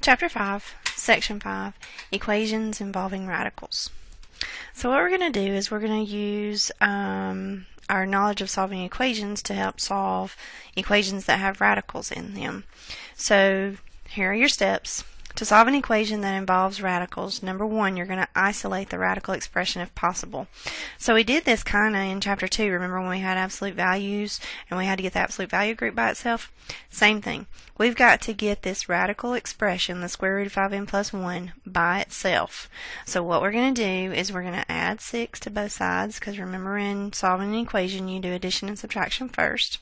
Chapter 5, Section 5, Equations Involving Radicals. So what we're going to do is we're going to use our knowledge of solving equations to help solve equations that have radicals in them. So here are your steps. To solve an equation that involves radicals, number one, you're going to isolate the radical expression if possible. So we did this kind of in Chapter 2. Remember when we had absolute values and we had to get the absolute value group by itself? Same thing. We've got to get this radical expression, the square root of 5n plus 1, by itself. So what we're going to do is we're going to add 6 to both sides, because remember in solving an equation you do addition and subtraction first.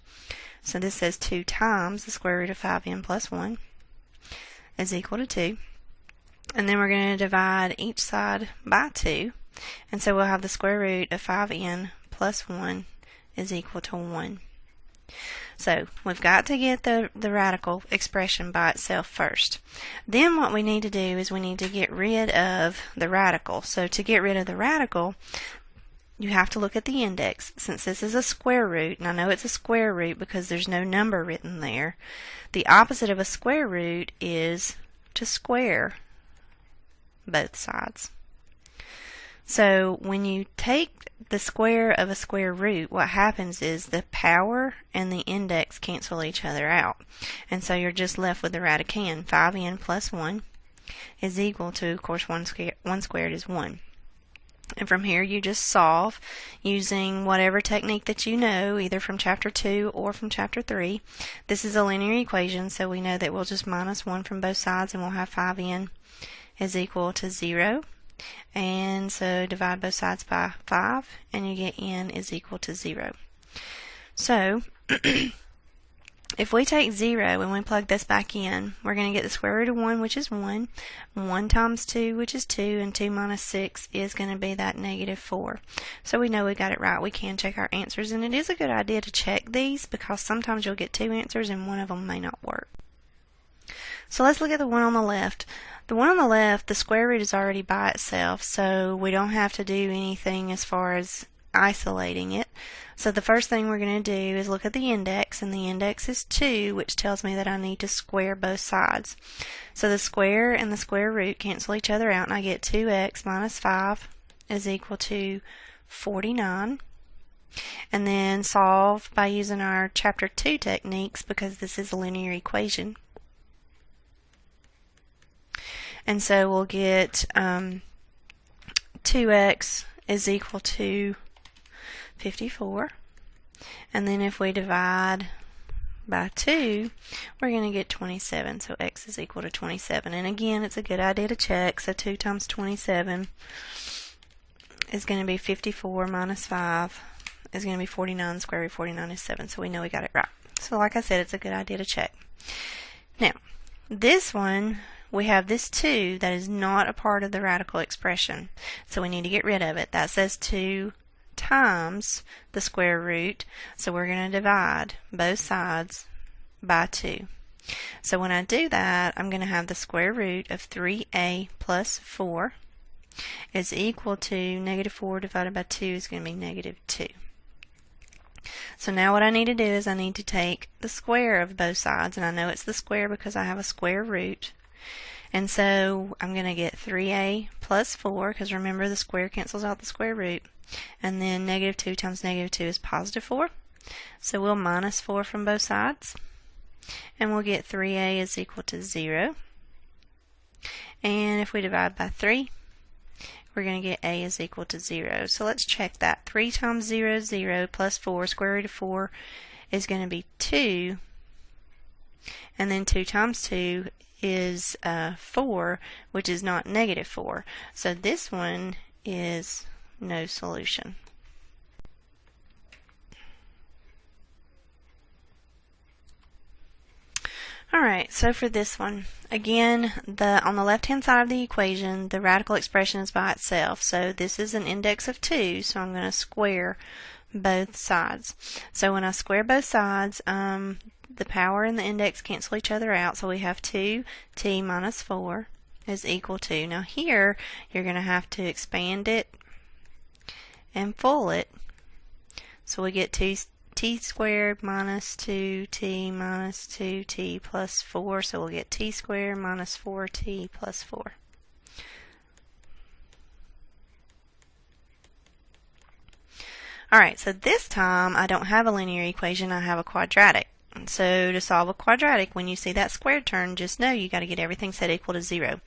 So this says 2 times the square root of 5n plus 1 is equal to 2. And then we're going to divide each side by 2. And so we'll have the square root of 5n plus 1 is equal to 1. So we've got to get the radical expression by itself first. Then what we need to do is we need to get rid of the radical. So to get rid of the radical, you have to look at the index. Since this is a square root, and I know it's a square root because there's no number written there, the opposite of a square root is to square both sides. So when you take the square of a square root, what happens is the power and the index cancel each other out. And so you're just left with the radicand. 5n plus 1 is equal to, of course, 1 squared is 1. And from here you just solve using whatever technique that you know, either from Chapter 2 or from Chapter 3. This is a linear equation, so we know that we'll just minus 1 from both sides and we'll have 5n is equal to 0. And so divide both sides by 5 and you get n is equal to 0. So if we take 0 and we plug this back in, we're going to get the square root of 1, which is 1, 1 times 2, which is 2, and 2 minus 6 is going to be that negative 4. So we know we got it right. We can check our answers, and it is a good idea to check these because sometimes you'll get 2 answers and one of them may not work. So let's look at the one on the left. The one on the left, the square root is already by itself, so we don't have to do anything as far as isolating it. So the first thing we're going to do is look at the index, and the index is 2, which tells me that I need to square both sides. So the square and the square root cancel each other out, and I get 2x minus 5 is equal to 49. And then solve by using our Chapter 2 techniques, because this is a linear equation. And so we'll get 2x is equal to 54. And then if we divide by 2, we're going to get 27. So x is equal to 27. And again, it's a good idea to check. So 2 times 27 is going to be 54 minus 5 is going to be 49. Square root of 49 is 7. So we know we got it right. So like I said, it's a good idea to check. Now, this one, we have this 2 that is not a part of the radical expression. So we need to get rid of it. That says 2 times the square root. So we're going to divide both sides by 2. So when I do that, I'm going to have the square root of 3a plus 4 is equal to negative 4 divided by 2 is going to be negative 2. So now what I need to do is I need to take the square of both sides, and I know it's the square because I have a square root. And so I'm going to get 3a plus 4, because remember the square cancels out the square root. And then negative 2 times negative 2 is positive 4. So we'll minus 4 from both sides. And we'll get 3a is equal to 0. And if we divide by 3, we're going to get a is equal to 0. So let's check that. 3 times 0 is 0, plus 4, square root of 4 is going to be 2. And then 2 times 2 is 4, which is not negative 4. So this one is no solution. Alright, so for this one, again, on the left-hand side of the equation, the radical expression is by itself. So this is an index of 2, so I'm going to square both sides. So when I square both sides, the power and the index cancel each other out, so we have 2t minus 4 is equal to, now here you're going to have to expand it and full it, so we get 2 t squared minus 2t minus 2t plus 4, so we'll get t squared minus 4t plus 4. Alright, so this time I don't have a linear equation, I have a quadratic. So to solve a quadratic, when you see that squared term, just know you got to get everything set equal to 0.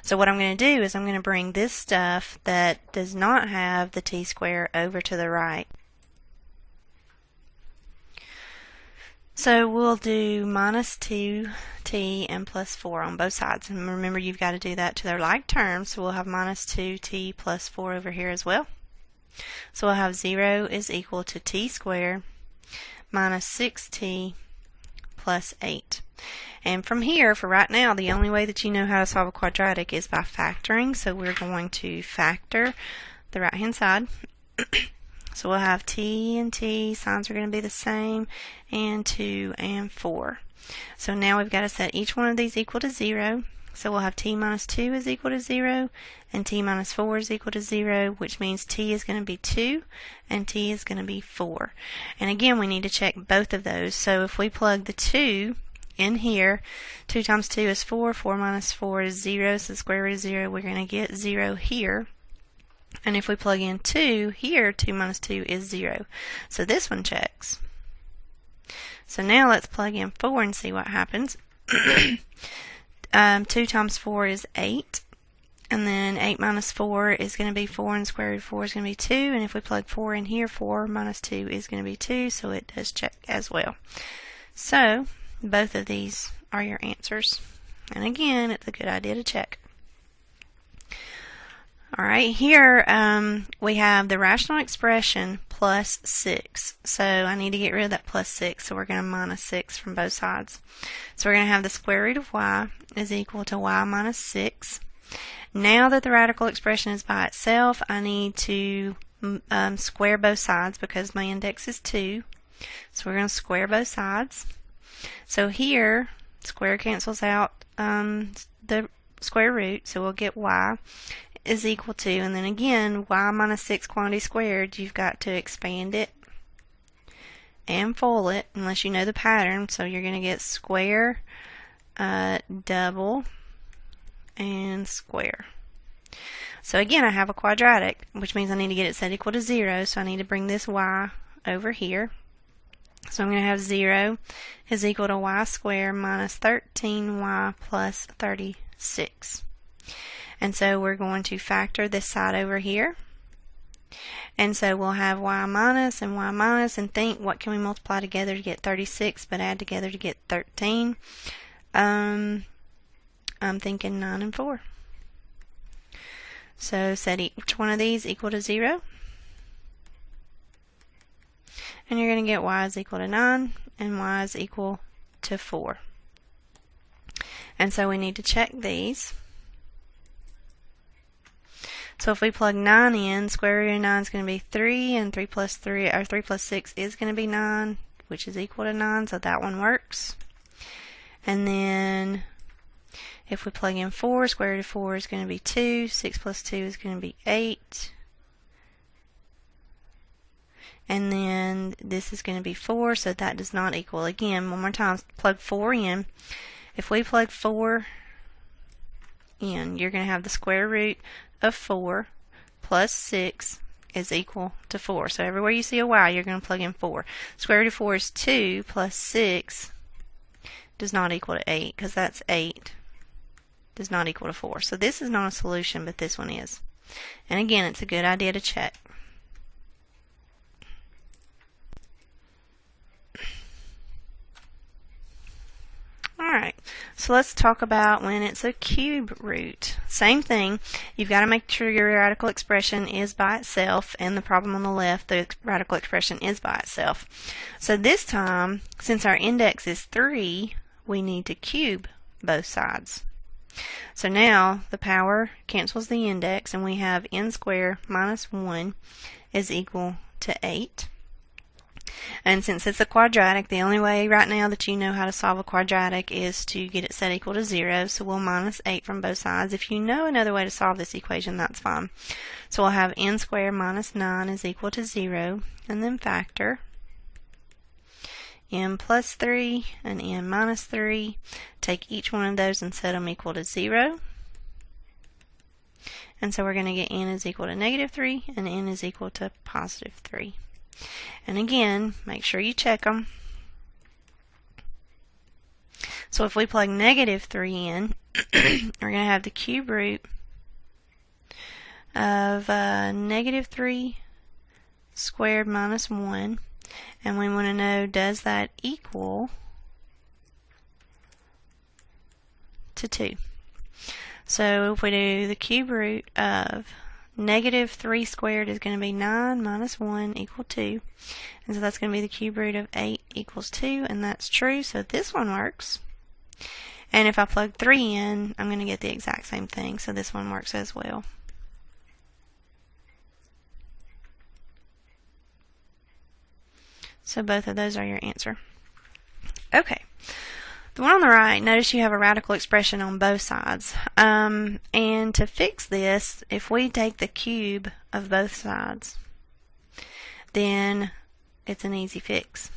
So what I'm going to do is I'm going to bring this stuff that does not have the t square over to the right. So we'll do minus 2t and plus 4 on both sides. And remember, you've got to do that to their like terms, so we'll have minus 2t plus 4 over here as well. So we'll have 0 is equal to t squared minus 6t plus 8. And from here, for right now, the only way that you know how to solve a quadratic is by factoring. So we're going to factor the right hand side. So we'll have t and t, signs are going to be the same, and 2 and 4. So now we've got to set each one of these equal to 0. So we'll have t minus 2 is equal to 0, and t minus 4 is equal to 0, which means t is going to be 2, and t is going to be 4. And again, we need to check both of those. So if we plug the 2 in here, 2 times 2 is 4, 4 minus 4 is 0, so the square root of 0, we're going to get 0 here. And if we plug in 2 here, 2 minus 2 is 0. So this one checks. So now let's plug in 4 and see what happens. 2 times 4 is 8, and then 8 minus 4 is going to be 4, and the square root of 4 is going to be 2, and if we plug 4 in here, 4 minus 2 is going to be 2, so it does check as well. So both of these are your answers, and again, it's a good idea to check. Alright, here we have the rational expression plus 6. So I need to get rid of that plus 6, so we're going to minus 6 from both sides. So we're going to have the square root of y is equal to y minus 6. Now that the radical expression is by itself, I need to square both sides because my index is 2. So we're going to square both sides. So here, square cancels out the square root, so we'll get y is equal to, and then again, y minus 6 quantity squared, you've got to expand it and FOIL it, unless you know the pattern. So you're going to get square, double, and square. So again, I have a quadratic, which means I need to get it set equal to 0, so I need to bring this y over here. So I'm going to have 0 is equal to y squared minus 13y plus 36. And so we're going to factor this side over here. And so we'll have y minus, and think, what can we multiply together to get 36, but add together to get 13? I'm thinking 9 and 4. So set each one of these equal to 0. And you're going to get y is equal to 9, and y is equal to 4. And so we need to check these. So if we plug 9 in, square root of 9 is going to be 3, and 3 plus 6 is going to be 9, which is equal to 9, so that one works. And then if we plug in 4, square root of 4 is going to be 2, 6 plus 2 is going to be 8. And then this is going to be 4, so that does not equal. Again, one more time, plug 4 in. If we plug 4 in, you're going to have the square root of 4 plus 6 is equal to 4. So everywhere you see a y, you're going to plug in 4. Square root of 4 is 2 plus 6 does not equal to 8, because that's 8 does not equal to 4. So this is not a solution, but this one is. And again, it's a good idea to check. Alright, so let's talk about when it's a cube root. Same thing, you've got to make sure your radical expression is by itself, and the problem on the left, the radical expression is by itself. So this time, since our index is 3, we need to cube both sides. So now the power cancels the index, and we have n squared minus 1 is equal to 8. And since it's a quadratic, the only way right now that you know how to solve a quadratic is to get it set equal to 0. So we'll minus 8 from both sides. If you know another way to solve this equation, that's fine. So we'll have n squared minus 9 is equal to 0, and then factor. n plus 3 and n minus 3. Take each one of those and set them equal to 0. And so we're going to get n is equal to negative 3 and n is equal to positive 3. And again, make sure you check them. So if we plug negative 3 in, we're going to have the cube root of negative 3 squared minus 1. And we want to know, does that equal to 2? So if we do the cube root of negative 3 squared is going to be 9 minus 1 equal 2. And so that's going to be the cube root of 8 equals 2, and that's true, so this one works. And if I plug 3 in, I'm going to get the exact same thing, so this one works as well. So both of those are your answer. Okay. The one on the right, notice you have a radical expression on both sides. And to fix this, if we take the cube of both sides, then it's an easy fix.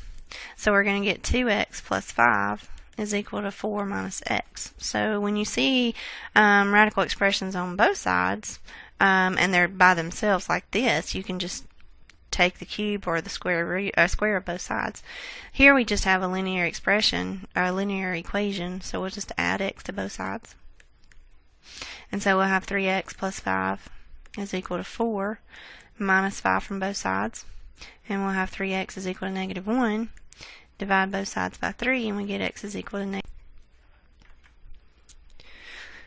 So we're going to get 2x plus 5 is equal to 4 minus x. So when you see radical expressions on both sides, and they're by themselves like this, you can just take the cube or the square of both sides. Here we just have a linear expression, or a linear equation, so we'll just add x to both sides. And so we'll have 3x plus 5 is equal to 4 minus 5 from both sides. And we'll have 3x is equal to negative 1. Divide both sides by 3 and we get x is equal to negative.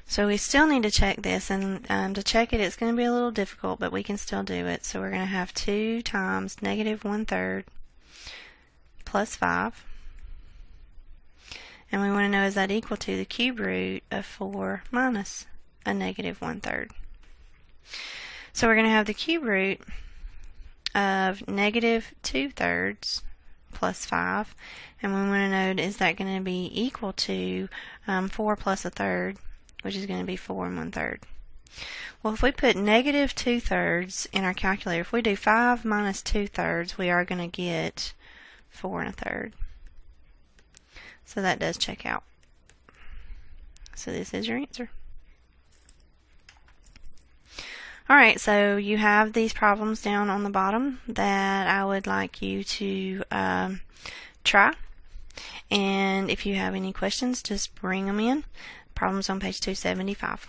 So we still need to check this, and to check it, it's going to be a little difficult, but we can still do it. So we're going to have 2 times negative 1/3 plus 5. And we want to know, is that equal to the cube root of 4 minus a negative 1/3. So we're going to have the cube root of negative 2/3 plus 5. And we want to know, is that going to be equal to 4 plus 1/3, which is going to be 4 1/3. Well, if we put negative 2/3 in our calculator, if we do 5 minus 2/3, we are going to get 4 1/3. So that does check out. So this is your answer. Alright, so you have these problems down on the bottom that I would like you to try. And if you have any questions, just bring them in. Problems on page 275.